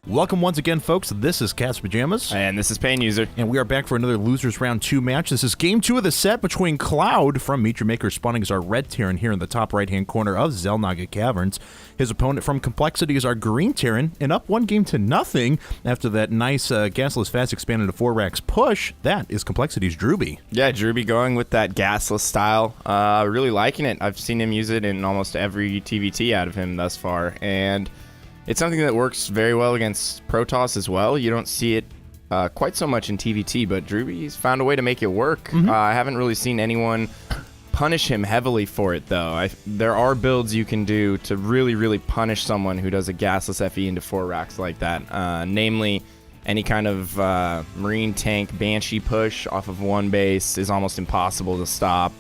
Welcome once again, folks. This is Cat's Pajamas. And this is Pain User. And we are back for another Losers Round 2 match. This is Game 2 of the set between ClouD from Meet Your Maker, spawning as our red Terran here in the top right-hand corner of Xel'Naga Caverns. His opponent from Complexity is our green Terran, and up 1-0 after that nice gasless fast expanded to 4 racks push. That is Complexity's Drewbie. Yeah, Drewbie going with that gasless style. Really liking it. I've seen him use it in almost every TVT out of him thus far, and it's something that works very well against Protoss as well. You don't see it quite so much in TVT, but Drewbie's found a way to make it work. I haven't really seen anyone punish him heavily for it, though. There are builds you can do to really, really punish someone who does a gasless FE into 4 racks like that. Namely, any kind of Marine tank Banshee push off of 1 base is almost impossible to stop.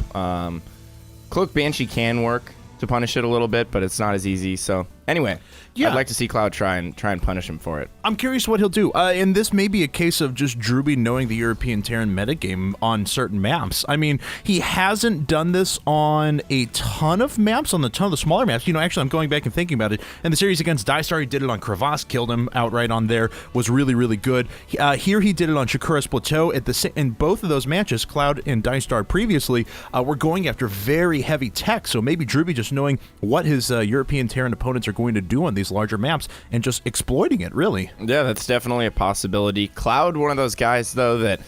Cloak Banshee can work to punish it a little bit, but it's not as easy. So anyway, yeah, I'd like to see ClouD try and punish him for it. I'm curious what he'll do. And this may be a case of just Drewbie knowing the European Terran metagame on certain maps. I mean, he hasn't done this on a ton of maps, on a ton of the smaller maps. You know, actually, I'm going back and thinking about it. In the series against Dystar, he did it on Crevasse, killed him outright on there, was really, really good. Here he did it on Shakura's Plateau. In both of those matches, ClouD and Dystar previously were going after very heavy tech. So maybe Drewbie just knowing what his European Terran opponents are going to do on these larger maps and just exploiting it, really. Yeah, that's definitely a possibility. ClouD, one of those guys, though, that,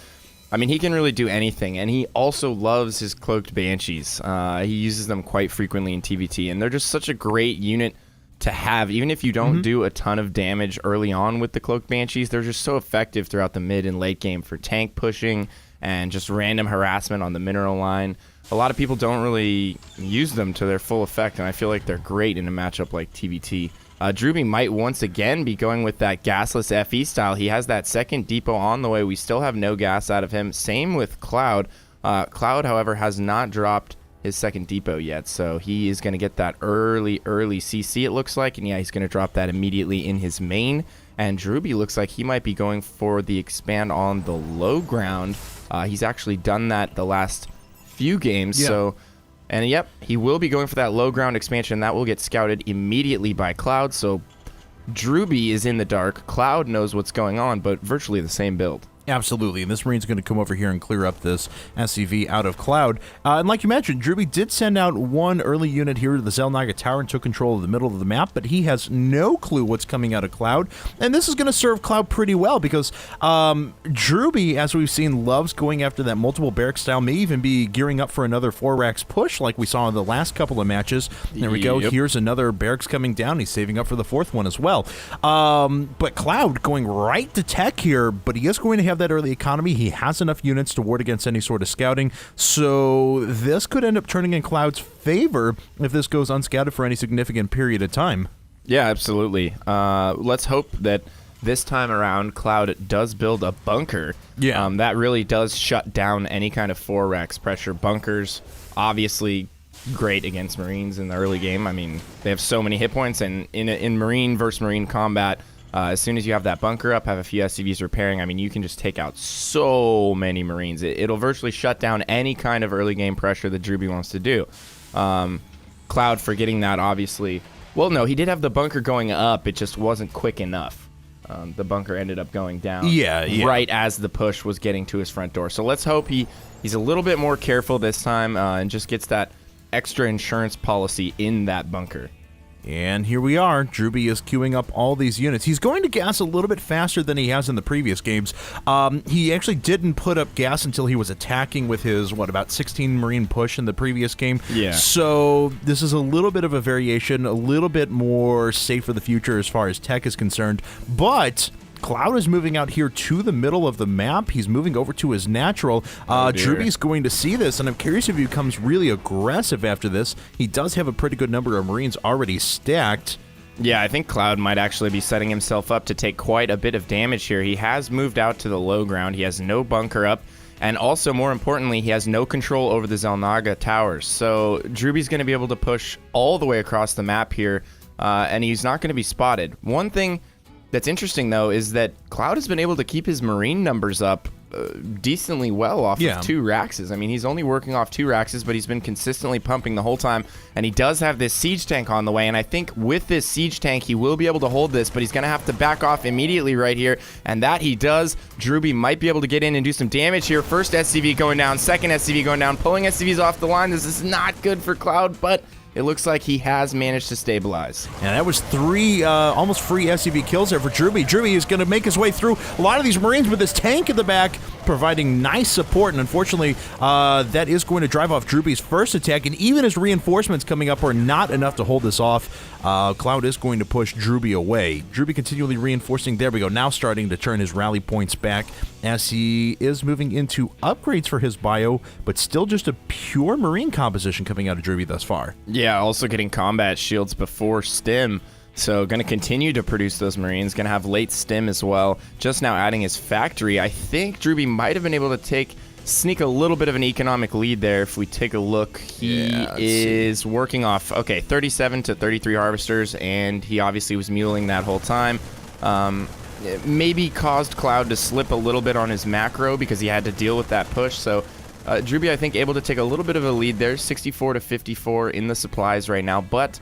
I mean, he can really do anything, and he also loves his cloaked Banshees. He uses them quite frequently in TVT, and they're just such a great unit to have. Even if you don't do a ton of damage early on with the cloaked Banshees, they're just so effective throughout the mid and late game for tank pushing and just random harassment on the mineral line. A lot of people don't really use them to their full effect, and I feel like they're great in a matchup like TVT. Drewbie might once again be going with that gasless FE style. He has that second depot on the way. We still have no gas out of him. Same with ClouD. ClouD, however, has not dropped his second depot yet, so he is going to get that early CC, it looks like, and yeah, he's going to drop that immediately in his main. And Drewbie looks like he might be going for the expand on the low ground. He's actually done that the last few games, so, and yep, he will be going for that low ground expansion. That will get scouted immediately by ClouD, so Drewbie is in the dark. ClouD knows what's going on, but virtually the same build. Absolutely, and this Marine's going to come over here and clear up this SCV out of ClouD. And like you mentioned, Drewbie did send out one early unit here to the Xel'Naga Tower and took control of the middle of the map, but he has no clue what's coming out of ClouD. And this is going to serve ClouD pretty well because Drewbie, as we've seen, loves going after that multiple barrack style, may even be gearing up for another 4 racks push like we saw in the last couple of matches. There we go. Here's another barracks coming down. He's saving up for the 4th one as well. But ClouD going right to tech here, but he is going to have that early economy. He has enough units to ward against any sort of scouting, so this could end up turning in ClouD's favor if this goes unscouted for any significant period of time. Yeah, absolutely. Let's hope that this time around ClouD does build a bunker. Yeah, that really does shut down any kind of 4 racks pressure. Bunkers, obviously great against Marines in the early game. I mean, they have so many hit points, and in Marine versus Marine combat, as soon as you have that bunker up, have a few SCVs repairing, I mean, you can just take out so many Marines. It'll virtually shut down any kind of early game pressure that Drewbie wants to do. ClouD forgetting that, obviously. Well, no, he did have the bunker going up. It just wasn't quick enough. The bunker ended up going down right as the push was getting to his front door. So let's hope he's a little bit more careful this time and just gets that extra insurance policy in that bunker. And here we are. Drewbie is queuing up all these units. He's going to gas a little bit faster than he has in the previous games. He actually didn't put up gas until he was attacking with his, about 16 Marine push in the previous game. Yeah. So this is a little bit of a variation, a little bit more safe for the future as far as tech is concerned. But ClouD is moving out here to the middle of the map. He's moving over to his natural. Drewbie's going to see this, and I'm curious if he becomes really aggressive after this. He does have a pretty good number of Marines already stacked. Yeah, I think ClouD might actually be setting himself up to take quite a bit of damage here. He has moved out to the low ground. He has no bunker up. And also, more importantly, he has no control over the Xel'Naga towers. So Drewbie's going to be able to push all the way across the map here, and he's not going to be spotted. One thing that's interesting, though, is that ClouD has been able to keep his Marine numbers up decently well off Yeah. of 2 Raxes. I mean, he's only working off 2 Raxes, but he's been consistently pumping the whole time, and he does have this siege tank on the way, and I think with this siege tank, he will be able to hold this, but he's going to have to back off immediately right here, and that he does. Drewbie might be able to get in and do some damage here. First SCV going down, second SCV going down, pulling SCVs off the line. This is not good for ClouD, but it looks like he has managed to stabilize. And that was 3 almost free SCV kills there for Drewbie. Drewbie is going to make his way through a lot of these Marines with his tank in the back, providing nice support. And unfortunately, that is going to drive off Drewbie's first attack. And even his reinforcements coming up are not enough to hold this off. ClouD is going to push Drewbie away. Drewbie continually reinforcing. There we go. Now starting to turn his rally points back as he is moving into upgrades for his bio, but still just a pure Marine composition coming out of Drewbie thus far. Yeah, also getting combat shields before stim. So going to continue to produce those Marines. Going to have late stim as well. Just now adding his factory. I think Drewbie might have been able to sneak a little bit of an economic lead there. If we take a look, he is working off, 37 to 33 harvesters, and he obviously was muling that whole time. It maybe caused ClouD to slip a little bit on his macro because he had to deal with that push. So Drewbie, I think, able to take a little bit of a lead there, 64 to 54 in the supplies right now, but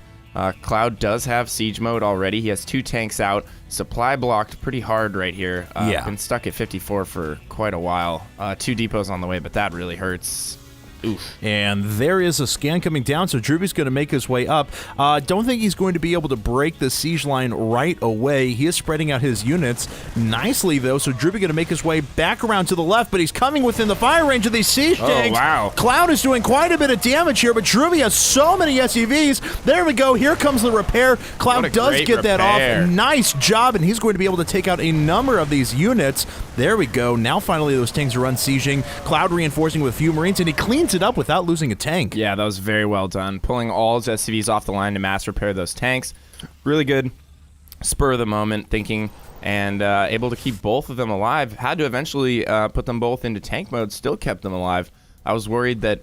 ClouD does have siege mode already. He has 2 tanks out. Supply blocked pretty hard right here. Been stuck at 54 for quite a while. 2 depots on the way, but that really hurts. Oof. And there is a scan coming down, so Drewbie's going to make his way up. Don't think he's going to be able to break the siege line right away. He is spreading out his units nicely, though, so Drewbie going to make his way back around to the left, but he's coming within the fire range of these siege tanks. Wow. ClouD is doing quite a bit of damage here, but Drewbie has so many SCVs. There we go. Here comes the repair. ClouD does get that off. Nice job, and he's going to be able to take out a number of these units. There we go. Now finally those tanks are unsieging. ClouD reinforcing with a few Marines, and he cleans it up without losing a tank. Yeah, that was very well done. Pulling all his SCVs off the line to mass repair those tanks. Really good. Spur of the moment thinking, and able to keep both of them alive. Had to eventually put them both into tank mode, still kept them alive. I was worried that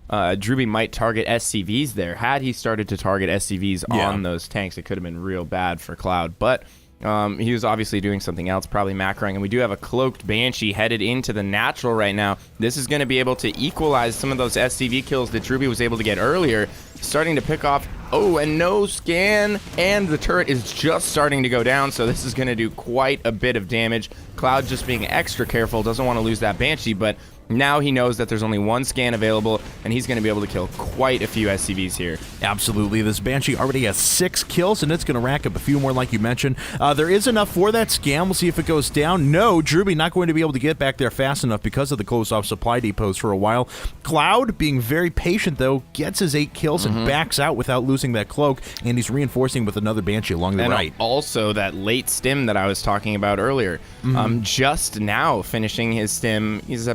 Drewbie might target SCVs there. Had he started to target SCVs on those tanks, it could have been real bad for ClouD, but he was obviously doing something else, probably macroing, and we do have a cloaked Banshee headed into the natural right now. This is going to be able to equalize some of those SCV kills that Drewbie was able to get earlier, starting to pick off. Oh, and no scan, and the turret is just starting to go down, so this is going to do quite a bit of damage. ClouD just being extra careful, doesn't want to lose that Banshee, but now he knows that there's only 1 scan available, and he's going to be able to kill quite a few SCVs here. Absolutely. This Banshee already has 6 kills, and it's going to rack up a few more like you mentioned. There is enough for that scan. We'll see if it goes down. No, Drewbie not going to be able to get back there fast enough because of the closed-off supply depots for a while. ClouD, being very patient, though, gets his 8 kills and backs out without losing that cloak, and he's reinforcing with another Banshee along the right. Also, that late stim that I was talking about earlier. Just now finishing his stim, he's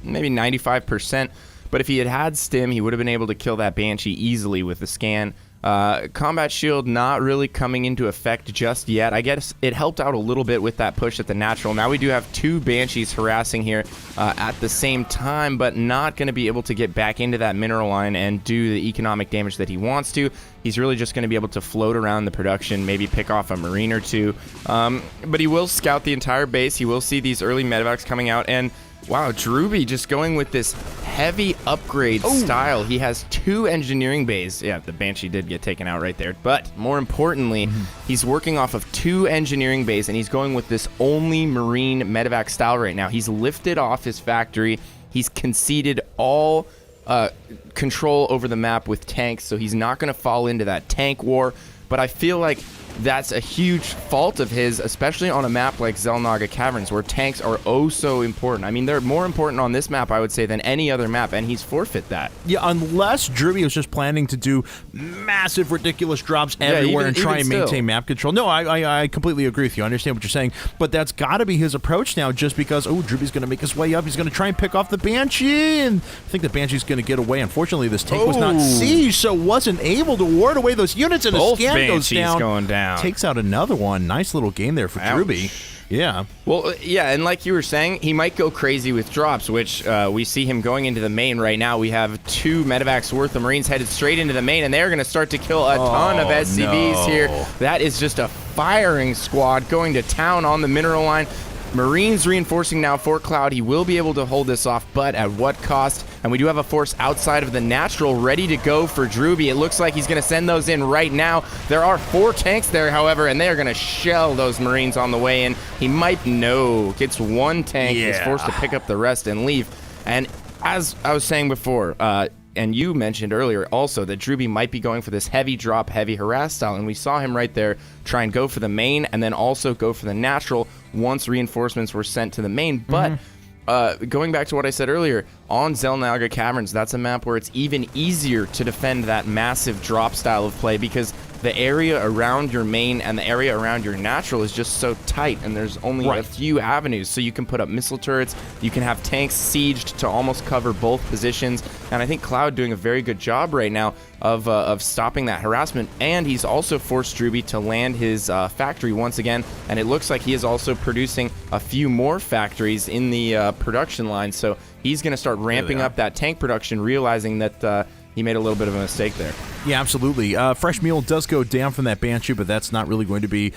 maybe 95%, but if he had stim, he would have been able to kill that Banshee easily with the scan. Combat shield not really coming into effect just yet. I guess it helped out a little bit with that push at the natural. Now we do have 2 Banshees harassing here at the same time, but not going to be able to get back into that mineral line and do the economic damage that he wants to. He's really just going to be able to float around the production, maybe pick off a Marine or 2. But he will scout the entire base. He will see these early medevacs coming out, and wow, Drewbie just going with this heavy upgrade style. He has 2 engineering bays. Yeah, the Banshee did get taken out right there. But more importantly, he's working off of 2 engineering bays, and he's going with this only Marine medevac style right now. He's lifted off his factory. He's conceded all control over the map with tanks, so he's not going to fall into that tank war. But I feel like that's a huge fault of his, especially on a map like Xel'Naga Caverns, where tanks are oh so important. I mean, they're more important on this map, I would say, than any other map, and he's forfeit that. Yeah, unless Drewbie was just planning to do massive, ridiculous drops everywhere and try and maintain map control. No, I completely agree with you. I understand what you're saying, but that's got to be his approach now, just because, Drewbie's going to make his way up. He's going to try and pick off the Banshee, and I think the Banshee's going to get away. Unfortunately, this tank was not sieged, so wasn't able to ward away those units, and both a scan Banshees goes going down. Takes out another one. Nice little game there for Drewbie. Yeah. Well, yeah, and like you were saying, he might go crazy with drops, which we see him going into the main right now. We have 2 medevacs worth of Marines headed straight into the main, and they're going to start to kill a ton of SCVs here. That is just a firing squad going to town on the mineral line. Marines reinforcing now for ClouD. He will be able to hold this off, but at what cost? And we do have a force outside of the natural ready to go for Drewbie. It looks like he's going to send those in right now. There are 4 tanks there, however, and they are going to shell those Marines on the way in. He might gets 1 tank, is forced to pick up the rest and leave. And as I was saying before, and you mentioned earlier also that Drewbie might be going for this heavy drop, heavy harass style, and we saw him right there try and go for the main and then also go for the natural once reinforcements were sent to the main. But going back to what I said earlier, on Xel'Naga Caverns, that's a map where it's even easier to defend that massive drop style of play because the area around your main and the area around your natural is just so tight, and there's only a few avenues. So you can put up missile turrets, you can have tanks sieged to almost cover both positions, and I think ClouD doing a very good job right now of stopping that harassment, and he's also forced Drewbie to land his factory once again, and it looks like he is also producing a few more factories in the production line, so he's going to start ramping up that tank production, realizing that he made a little bit of a mistake there. Yeah, absolutely. Fresh Mule does go down from that Banshee, but that's not really going to be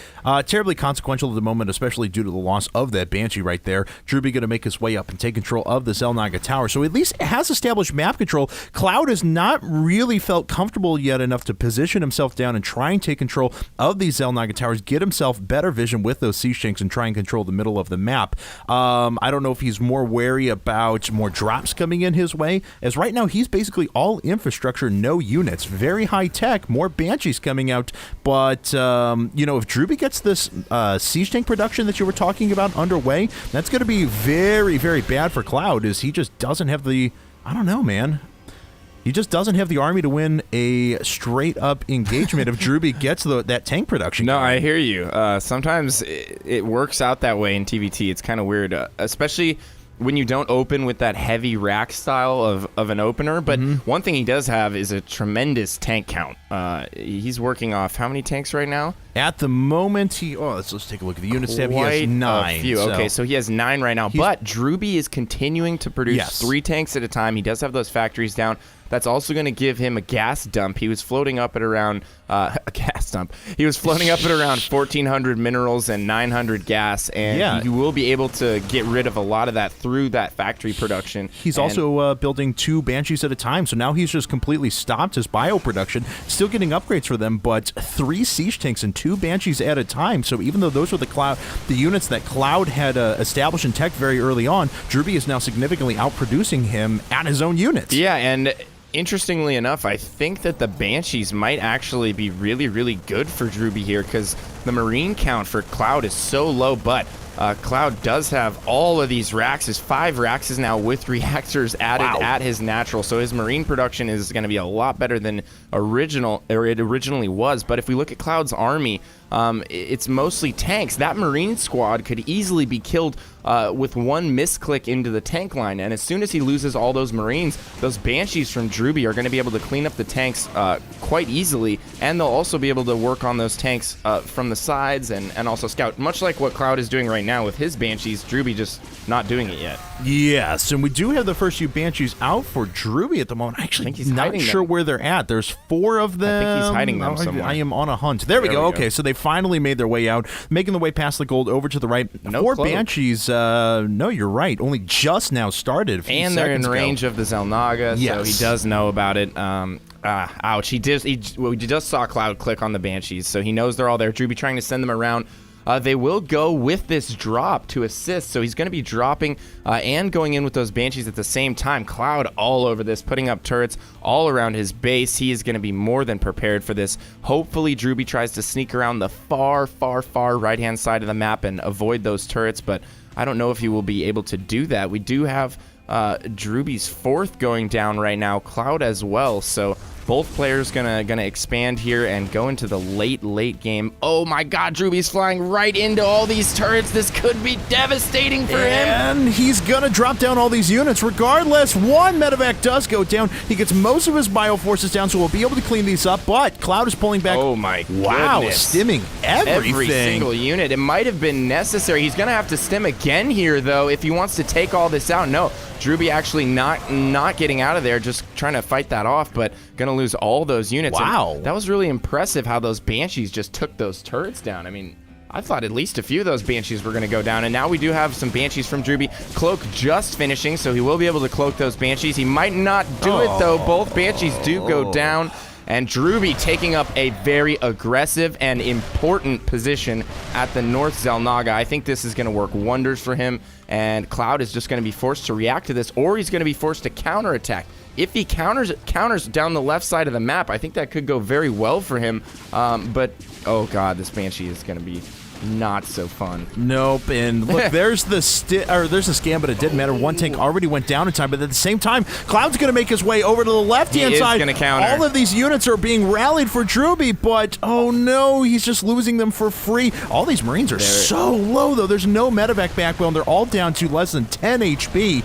terribly consequential at the moment, especially due to the loss of that Banshee right there. Drewbie going to make his way up and take control of the Xel'Naga Tower, so at least has established map control. ClouD has not really felt comfortable yet enough to position himself down and try and take control of these Xel'Naga Towers, get himself better vision with those siege tanks and try and control the middle of the map. I don't know if he's more wary about more drops coming in his way, as right now he's basically all infrastructure, no units. Very high tech, more Banshees coming out, but you know, if Drewbie gets this siege tank production that you were talking about underway, that's going to be very, very bad for ClouD, as he just doesn't have the, I don't know, man. He just doesn't have the army to win a straight-up engagement if Drewbie gets that tank production. No, I hear you. Sometimes it works out that way in TVT. It's kind of weird, especially when you don't open with that heavy rack style of an opener. But one thing he does have is a tremendous tank count. He's working off how many tanks right now? At the moment, let's take a look at the unit tab. He has 9. A few. Okay, so he has 9 right now. But Drewbie is continuing to produce 3 tanks at a time. He does have those factories down. That's also going to give him a gas dump. He was floating up at around a gas dump. He was floating up at around 1,400 minerals and 900 gas, and he will be able to get rid of a lot of that through that factory production. He's also building 2 Banshees at a time, so now he's just completely stopped his bio production. Still getting upgrades for them, but 3 siege tanks and 2 Banshees at a time. So even though those were the units that ClouD had established in tech very early on, Drewbie is now significantly outproducing him at his own units. Yeah, and interestingly enough, I think that the Banshees might actually be really, really good for Drewbie here, because the Marine count for ClouD is so low, but ClouD does have all of these racks. His 5 racks now with reactors added at his natural, so his Marine production is going to be a lot better than it originally was. But if we look at ClouD's army, it's mostly tanks. That Marine squad could easily be killed with one misclick into the tank line, and as soon as he loses all those Marines, those Banshees from Drewbie are going to be able to clean up the tanks quite easily, and they'll also be able to work on those tanks from the sides and also scout, much like what ClouD is doing right now with his Banshees. Drewbie just not doing it yet. Yes, and we do have the first few Banshees out for Drewbie at the moment. Actually, he's not sure where they're at. There's 4 of them. I think he's hiding them somewhere. I am on a hunt. There we go. Okay, so they finally made their way out, making their way past the gold over to the right. No 4 ClouD. Banshees. No, you're right. Only just now started. And they're in range of the Xel'Naga, so he does know about it. Ouch. We just saw ClouD click on the Banshees, so he knows they're all there. Drewbie trying to send them around. They will go with this drop to assist, so he's going to be dropping and going in with those Banshees at the same time. ClouD all over this, putting up turrets all around his base. He is going to be more than prepared for this. Hopefully, Drewbie tries to sneak around the far, far, far right-hand side of the map and avoid those turrets, but I don't know if he will be able to do that. We do have Drewbie's 4th going down right now, ClouD as well, so both players gonna expand here and go into the late game. Oh my God, Drewbie's flying right into all these turrets. This could be devastating for him. And he's gonna drop down all these units regardless. 1 medevac does go down. He gets most of his bio forces down, so we'll be able to clean these up, but ClouD is pulling back. Oh my goodness. Wow, stimming everything. Every single unit. It might have been necessary. He's gonna have to stim again here though if he wants to take all this out. No, Drewbie actually not getting out of there, just trying to fight that off, but gonna lose all those units. Wow. And that was really impressive how those Banshees just took those turrets down. I mean, I thought at least a few of those Banshees were going to go down, and now we do have some Banshees from Drewbie. Cloak just finishing, so he will be able to cloak those Banshees. He might not do it, though. Both Banshees do go down, and Drewbie taking up a very aggressive and important position at the North Xel'Naga. I think this is going to work wonders for him, and ClouD is just going to be forced to react to this, or he's going to be forced to counterattack. If he counters down the left side of the map, I think that could go very well for him. But, oh god, this Banshee is going to be not so fun. Nope, and look, there's the scam, but it didn't matter. One tank already went down in time, but at the same time, ClouD's going to make his way over to the left-hand side. He is going to counter. All of these units are being rallied for Drewbie, but oh no, he's just losing them for free. All these Marines are so low, though. There's no medevac backbone. They're all down to less than 10 HP.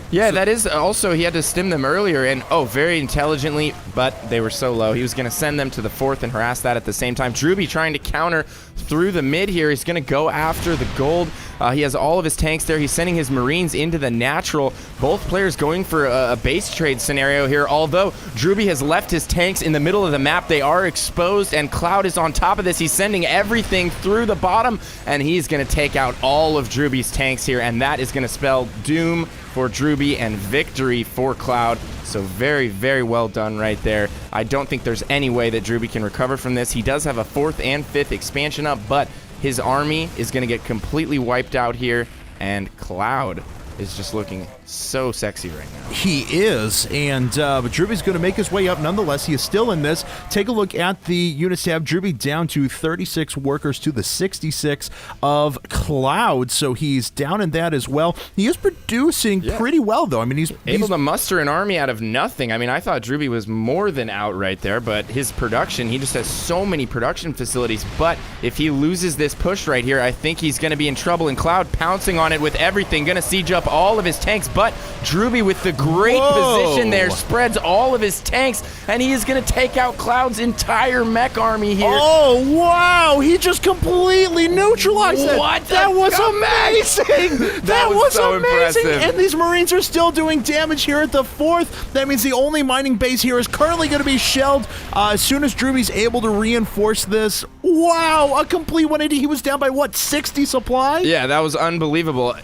Yeah, that is also, he had to stim them earlier, and very intelligently, but they were so low. He was going to send them to the 4th and harass that at the same time. Drewbie trying to counter through the mid here. He's going to go after the gold. He has all of his tanks there. He's sending his Marines into the natural. Both players going for a base trade scenario here, although Drewbie has left his tanks in the middle of the map. They are exposed, and ClouD is on top of this. He's sending everything through the bottom, and he's going to take out all of Drewbie's tanks here, and that is going to spell doom for Drewbie and victory for ClouD. So very, very well done right there. I don't think there's any way that Drewbie can recover from this. He does have a 4th and 5th expansion up, but his army is going to get completely wiped out here, and ClouD is just looking so sexy right now. He is, and but Drewbie's going to make his way up nonetheless. He is still in this. Take a look at the units tab. Drewbie down to 36 workers to the 66 of ClouD, so he's down in that as well. He is producing pretty well, though. I mean, he's able to muster an army out of nothing. I mean, I thought Drewbie was more than out right there, but his production, he just has so many production facilities. But if he loses this push right here, I think he's going to be in trouble, and ClouD pouncing on it with everything, going to siege up all of his tanks, but Drewbie with the great position there spreads all of his tanks, and he is going to take out ClouD's entire mech army here. Oh, wow! He just completely neutralized it. What? That was amazing! That was so amazing! impressive. And these Marines are still doing damage here at the 4th. That means the only mining base here is currently going to be shelled as soon as Drewbie's able to reinforce this. Wow! A complete 180. He was down by, what, 60 supply? Yeah, that was unbelievable.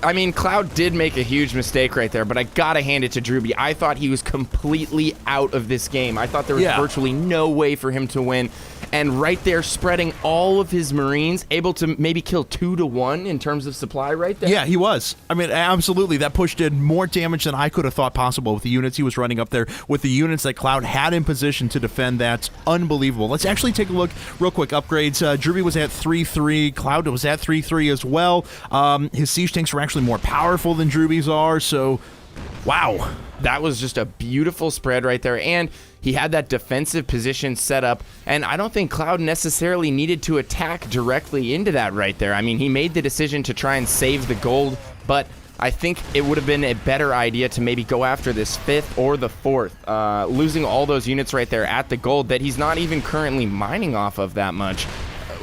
I mean, ClouD did make a huge mistake right there, but I gotta hand it to Drewbie. I thought he was completely out of this game. I thought there was virtually no way for him to win. And right there, spreading all of his Marines, able to maybe kill 2 to 1 in terms of supply right there. Yeah, he was. I mean, absolutely. That push did more damage than I could have thought possible with the units he was running up there, with the units that ClouD had in position to defend. That's unbelievable. Let's actually take a look real quick. Upgrades. Drewbie was at 3-3. ClouD was at 3-3 as well. His siege tanks were actually more powerful than Drewbie's are, so wow. That was just a beautiful spread right there, and he had that defensive position set up, and I don't think ClouD necessarily needed to attack directly into that right there. I mean, he made the decision to try and save the gold, but I think it would have been a better idea to maybe go after this 5th or the 4th. Losing all those units right there at the gold that he's not even currently mining off of that much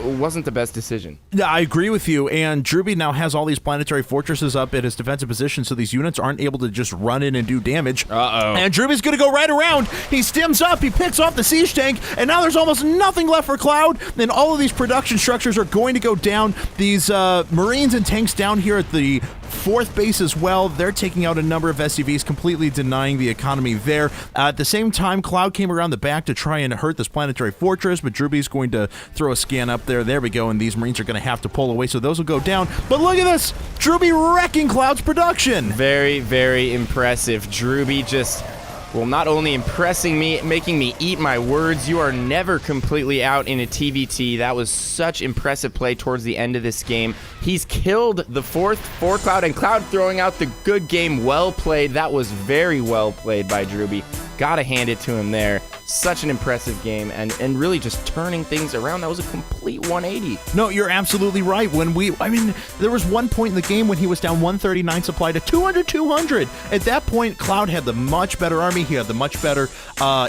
wasn't the best decision. Yeah, I agree with you, and Drewbie now has all these planetary fortresses up at his defensive position, so these units aren't able to just run in and do damage. And Drewbie's going to go right around. He stims up, he picks off the siege tank, and now there's almost nothing left for ClouD, and all of these production structures are going to go down. These Marines and tanks down here at the 4th base as well, they're taking out a number of SCVs, completely denying the economy there. At the same time, ClouD came around the back to try and hurt this planetary fortress, but Drewbie's going to throw a scan up there. There we go, and these Marines are going to have to pull away, so those will go down. But look at this! Drewbie wrecking ClouD's production! Very, very impressive. Drewbie just, well, not only impressing me, making me eat my words. You are never completely out in a TVT. That was such impressive play towards the end of this game. He's killed the 4th for ClouD, and ClouD throwing out the good game. Well played. That was very well played by Drewbie. Gotta hand it to him there. Such an impressive game, and really just turning things around. That was a complete 180. No, you're absolutely right. I mean, there was one point in the game when he was down 139 supply to 200. At that point, ClouD had the much better army. He had the much better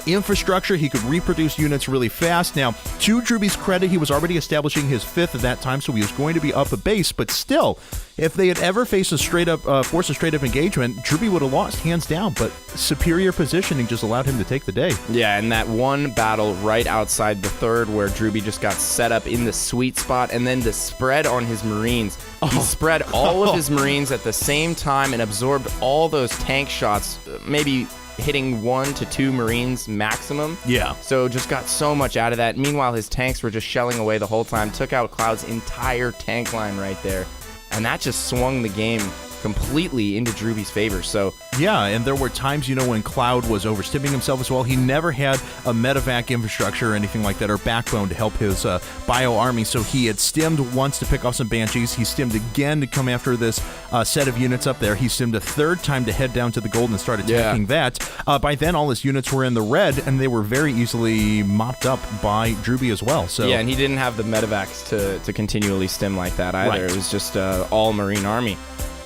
infrastructure. He could reproduce units really fast. Now, to Drewbie's credit, he was already establishing his 5th at that time, so he was going to be up a base, but still, if they had ever faced a straight-up engagement, Drewbie would have lost hands down, but superior positioning just allowed him to take the day. Yeah, and and that one battle right outside the third where Drewbie just got set up in the sweet spot, and then the spread on his Marines. He spread all of his Marines at the same time and absorbed all those tank shots, maybe hitting 1 to 2 Marines maximum. Yeah. So just got so much out of that. Meanwhile, his tanks were just shelling away the whole time. Took out ClouD's entire tank line right there. And that just swung the game completely into Drewbie's favor. So yeah, and there were times, when ClouD was overstimming himself as well. He never had a medevac infrastructure or anything like that, or backbone to help his bio army. So he had stimmed once to pick off some Banshees. He stimmed again to come after this set of units up there. He stimmed a third time to head down to the gold and start attacking that. By then, all his units were in the red, and they were very easily mopped up by Drewbie as well. So yeah, and he didn't have the medevacs to continually stim like that either. Right. It was just all Marine army.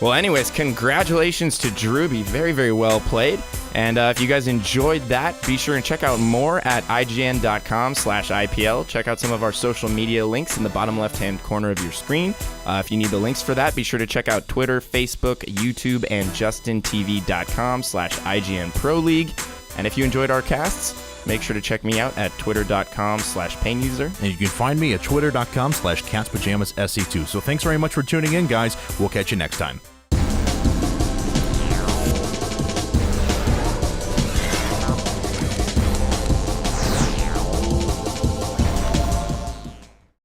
Well, anyways, congratulations to Drewbie. Very, very well played. And if you guys enjoyed that, be sure and check out more at ign.com/IPL. Check out some of our social media links in the bottom left-hand corner of your screen. If you need the links for that, be sure to check out Twitter, Facebook, YouTube, and justintv.com/IGN Pro League. And if you enjoyed our casts, make sure to check me out at twitter.com/PainUser. And you can find me at twitter.com/CatsPajamasSC2. So thanks very much for tuning in, guys. We'll catch you next time.